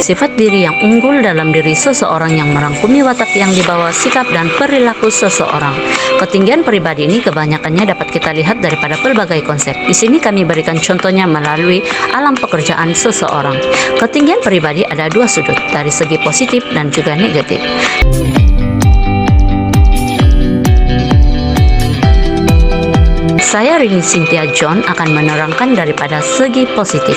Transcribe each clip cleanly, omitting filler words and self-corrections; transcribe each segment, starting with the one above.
sifat diri yang unggul dalam diri seseorang yang merangkumi watak yang dibawa sikap dan perilaku seseorang. Ketinggian pribadi ini kebanyakannya dapat kita lihat daripada berbagai konsep. Di sini kami berikan contohnya melalui alam pekerjaan seseorang. Ketinggian pribadi ada dua sudut, dari segi positif dan juga negatif. Saya Rini Cynthia John akan menerangkan daripada segi positif.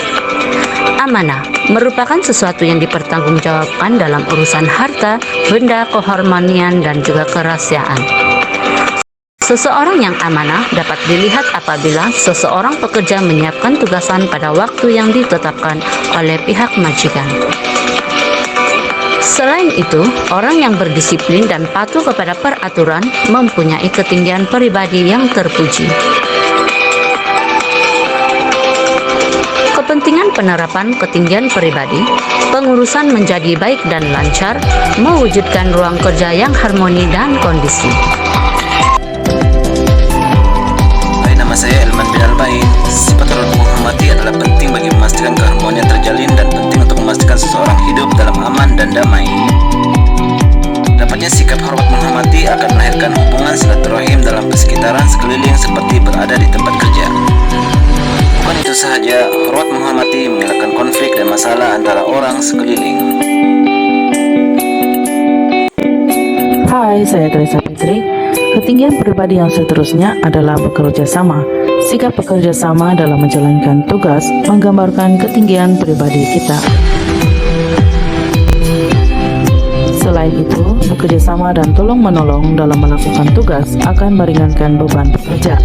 Amanah merupakan sesuatu yang dipertanggungjawabkan dalam urusan harta, benda, keharmonian, dan juga kerahasiaan. Seseorang yang amanah dapat dilihat apabila seseorang pekerja menyiapkan tugasan pada waktu yang ditetapkan oleh pihak majikan. Selain itu, orang yang berdisiplin dan patuh kepada peraturan mempunyai ketinggian pribadi yang terpuji. Kepentingan penerapan ketinggian pribadi, pengurusan menjadi baik dan lancar, mewujudkan ruang kerja yang harmoni dan kondisi. Hai, nama saya Elman bin Albain. Sifat hormat menghormati adalah penting bagi memastikan keharmonian terjalin dan penting untuk memastikan seseorang hidup dalam aman dan damai. Dapatnya sikap hormat menghormati akan melahirkan hubungan silaturahim dalam persekitaran sekeliling seperti berada di tempat kerja. Bukan itu sahaja, hormat menghormati mengelakkan konflik dan masalah antara orang sekeliling. Hai, saya Teresa Fitri. Ketinggian pribadi yang seterusnya adalah bekerja sama. Sikap bekerja sama dalam menjalankan tugas menggambarkan ketinggian pribadi kita. Selain itu, bekerja sama dan tolong-menolong dalam melakukan tugas akan meringankan beban pekerja.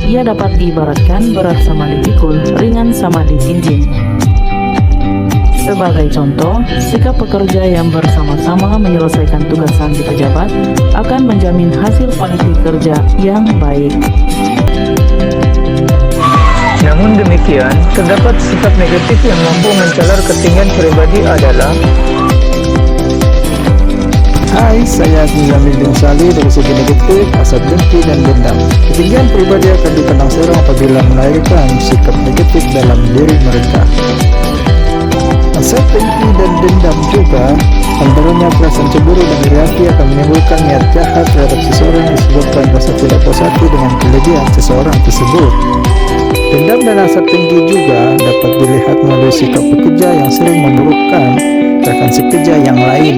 Ia dapat diibaratkan berat sama dipikul, ringan sama ditinjing. Sebagai contoh, sikap pekerja yang bersama-sama menyelesaikan tugasan di pejabat akan menjamin hasil kualitas kerja yang baik. Namun demikian, terdapat sifat negatif yang mampu mencalar ketinggian pribadi adalah: Hai, saya Nizamil bin Salih. Dari segi negatif, hasad, dengki, dan dendam. Ketinggian pribadi akan dipandang seorang apabila melahirkan sikap negatif dalam diri mereka. Hasad, dengki, dan dendam juga antaranya perasaan cemburu dan iri hati akan menimbulkan niat jahat terhadap seseorang disebabkan rasa tidak puas hati dengan kelebihan seseorang tersebut. Dendam dan hasad dengki juga dapat dilihat melalui sikap pekerja yang sering memburukkan rekan sekerja yang lain.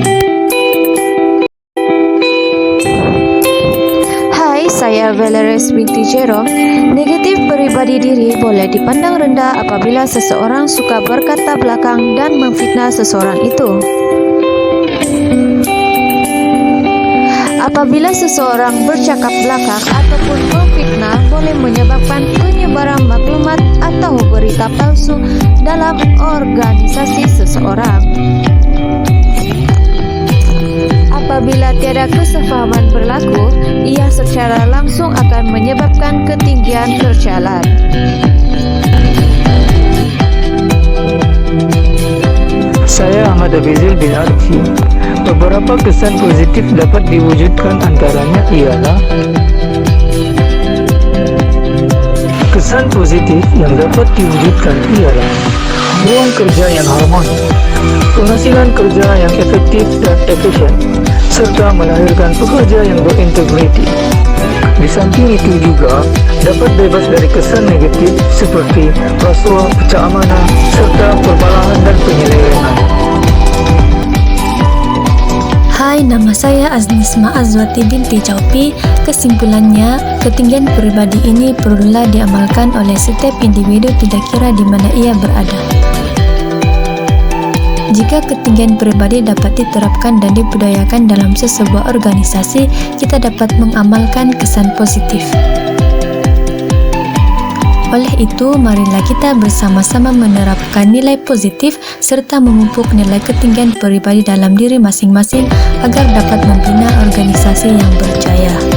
Hai, saya Valeries binti Jero. Negatif pribadi diri boleh dipandang rendah apabila seseorang suka berkata belakang dan memfitnah seseorang itu. Apabila seseorang bercakap belakang ataupun memfitnah boleh menyebabkan penyebaran maklumat atau berita palsu dalam organisasi seseorang. Apabila tiada kesepahaman berlaku, ia secara langsung akan menyebabkan ketinggian tercalar. Saya Ahmad Abizil bin Arfi. Beberapa kesan positif dapat diwujudkan, antaranya ialah: kesan positif yang dapat diwujudkan ialah ruang kerja yang harmoni, penghasilan kerja yang efektif dan efisien, serta melahirkan pekerja yang berintegriti. Di samping itu juga dapat bebas dari kesan negatif seperti rasuah, pecah amanah, serta perbalahan dan penyelewengan. Hai, nama saya Aznisma Azwati binti Chaupi. Kesimpulannya, ketinggian pribadi ini perlulah diamalkan oleh setiap individu tidak kira di mana ia berada. Jika ketinggian pribadi dapat diterapkan dan dibudayakan dalam sebuah organisasi, kita dapat mengamalkan kesan positif. Oleh itu, marilah kita bersama-sama menerapkan nilai positif serta memupuk nilai ketinggian pribadi dalam diri masing-masing agar dapat membina organisasi yang berjaya.